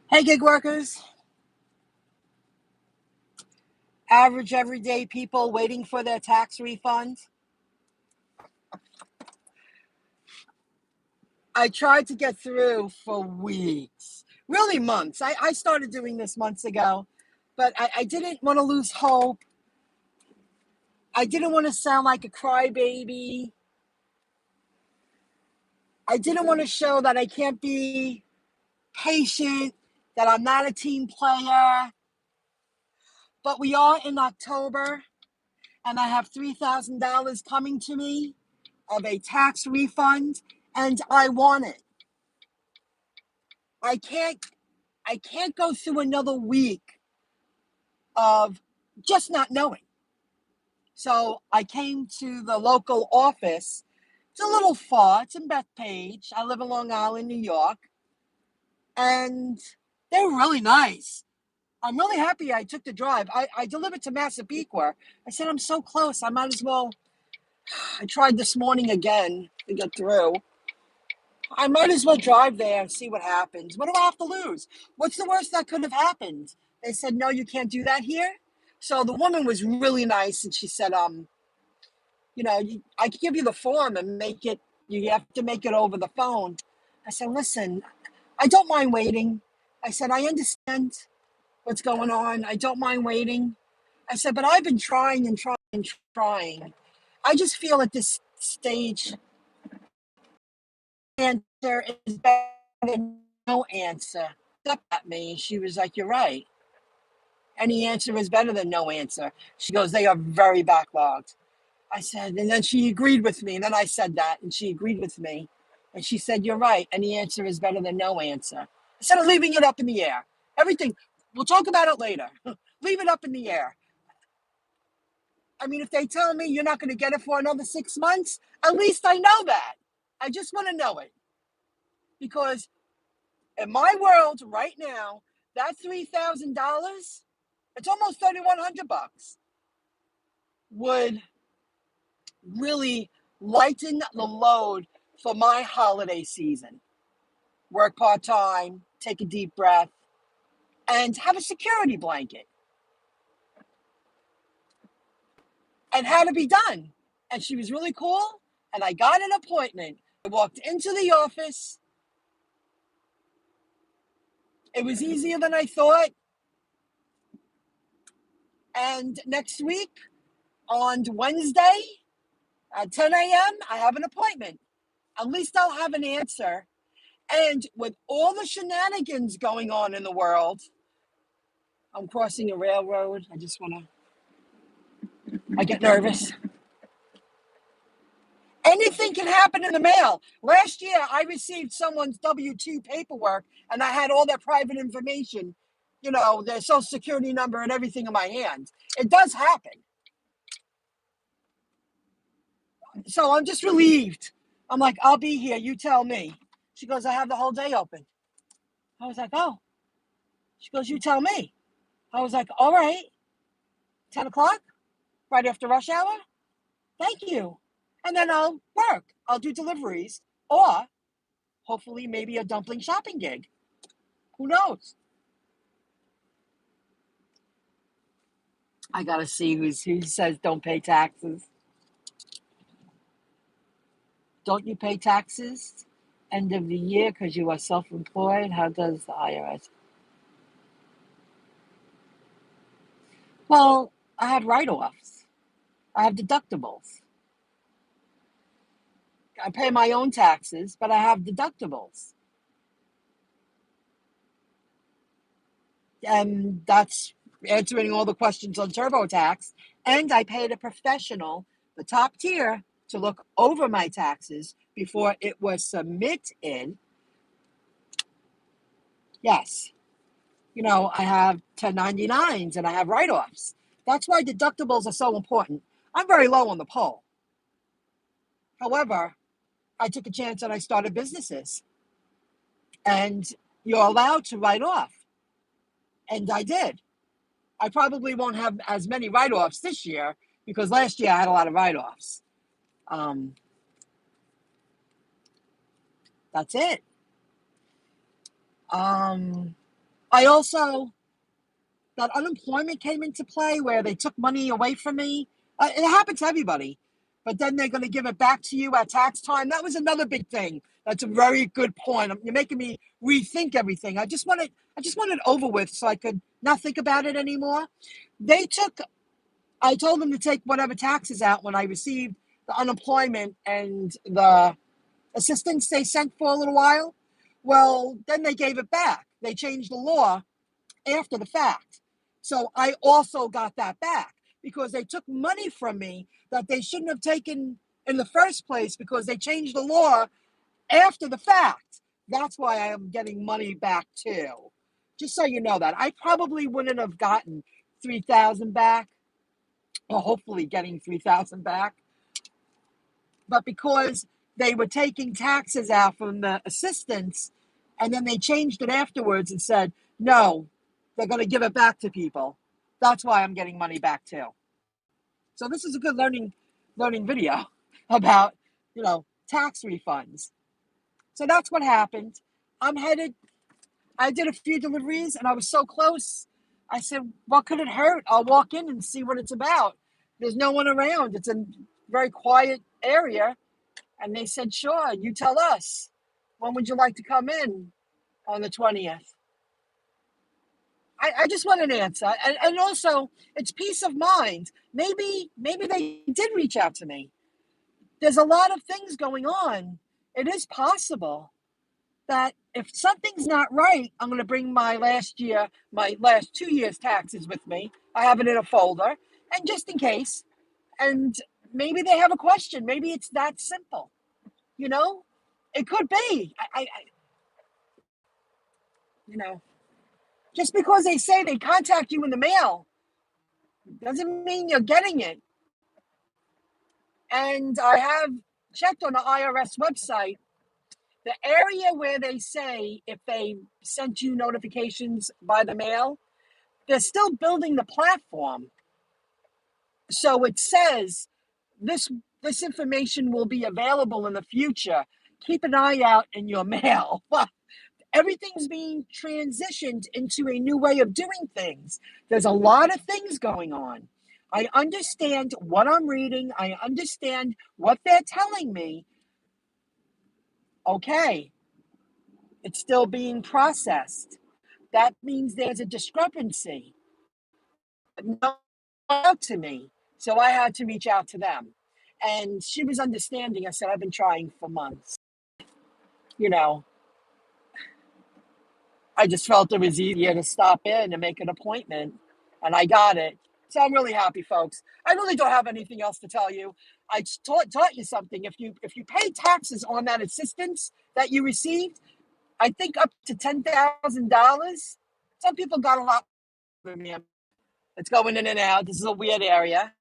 Hey, gig workers, average everyday people waiting for their tax refund. I tried to get through for weeks, really months. I started doing this months ago, but I didn't want to lose hope. I didn't want to sound like a crybaby. I didn't want to show that I can't be patient, that I'm not a team player. But we are in October, and I have $3,000 coming to me of a tax refund, and I want it. I can't I can't go through another week of just not knowing. So I came to the local office. It's a little far. It's in Bethpage. I live in Long Island, New York. And they're really nice. I'm really happy I took the drive. I delivered to Massapequa. I said, I'm so close. I might as well. I tried this morning again to get through. I might as well drive there and see what happens. What do I have to lose? What's the worst that could have happened? They said, no, you can't do that here. So the woman was really nice, and she said, I can give you the form and make it. You have to make it over the phone. I said, listen, I don't mind waiting. I said, I understand what's going on. I don't mind waiting. I said, but I've been trying and trying and trying. I just feel at this stage, answer is better than no answer. Up at me. She was like, you're right. Any answer is better than no answer. She goes, they are very backlogged. I said, and then she agreed with me. And then I said that, and she agreed with me. And she said, you're right. Any answer is better than no answer. Instead of leaving it up in the air. Everything, we'll talk about it later. Leave it up in the air. I mean, if they tell me you're not going to get it for another 6 months, at least I know that. I just want to know it. Because in my world right now, that $3,000, it's almost $3,100, would really lighten the load for my holiday season. Work part-time, take a deep breath, and have a security blanket. And had to be done. And she was really cool, and I got an appointment. I walked into the office. It was easier than I thought. And next week, on Wednesday at 10 a.m., I have an appointment. At least I'll have an answer. And with all the shenanigans going on in the world, I'm crossing a railroad. I get nervous. Anything can happen in the mail. Last year, I received someone's W-2 paperwork, and I had all their private information, their social security number and everything in my hand. It does happen. So I'm just relieved. I'm like, I'll be here. You tell me. She goes, I have the whole day open. I was like, oh. She goes, you tell me. I was like, all right. 10 o'clock, right after rush hour? Thank you. And then I'll work. I'll do deliveries, or hopefully maybe a dumpling shopping gig. Who knows? I got to see who says don't pay taxes. Don't you pay taxes end of the year because you are self-employed? How does the IRS? Well, I have write-offs. I have deductibles. I pay my own taxes, but I have deductibles. And that's answering all the questions on TurboTax. And I paid a professional, the top tier, to look over my taxes before it was submitted. Yes. I have 1099s and I have write-offs. That's why deductibles are so important. I'm very low on the poll. However, I took a chance and I started businesses. And you're allowed to write off. And I did. I probably won't have as many write-offs this year because last year I had a lot of write-offs. That's it. I also, that unemployment came into play where they took money away from me. It happened to everybody, but then they're going to give it back to you at tax time. That was another big thing. That's a very good point. You're making me rethink everything. I just want it over with so I could not think about it anymore. They took, I told them to take whatever taxes out when I received the unemployment and the assistance they sent for a little while. Well, then they gave it back. They changed the law after the fact. So I also got that back because they took money from me that they shouldn't have taken in the first place because they changed the law after the fact. That's why I am getting money back too. Just so you know that. I probably wouldn't have gotten 3,000 back, or hopefully getting 3,000 back. But because they were taking taxes out from the assistants and then they changed it afterwards and said, no, they're going to give it back to people. That's why I'm getting money back too. So this is a good learning video about, tax refunds. So that's what happened. I'm headed, I did a few deliveries and I was so close. I said, what could it hurt? I'll walk in and see what it's about. There's no one around. It's a very quiet area. And they said, sure, you tell us. When would you like to come in on the 20th? I just want an answer. And also, it's peace of mind. Maybe they did reach out to me. There's a lot of things going on. It is possible that if something's not right, I'm going to bring my last 2 years' taxes with me. I have it in a folder. And just in case. And maybe they have a question. Maybe it's that simple. It could be. Just because they say they contact you in the mail doesn't mean you're getting it. And I have checked on the IRS website, the area where they say if they sent you notifications by the mail, they're still building the platform. So it says this information will be available in the future. Keep an eye out in your mail. Everything's being transitioned into a new way of doing things. There's a lot of things going on. I understand what I'm reading. I understand what they're telling me. Okay, it's still being processed. That means there's a discrepancy. No out to me. So I had to reach out to them. And she was understanding. I said, I've been trying for months. I just felt it was easier to stop in and make an appointment, and I got it. So I'm really happy, folks. I really don't have anything else to tell you. I taught you something. If you pay taxes on that assistance that you received, I think up to $10,000. Some people got a lot from me. It's going in and out. This is a weird area.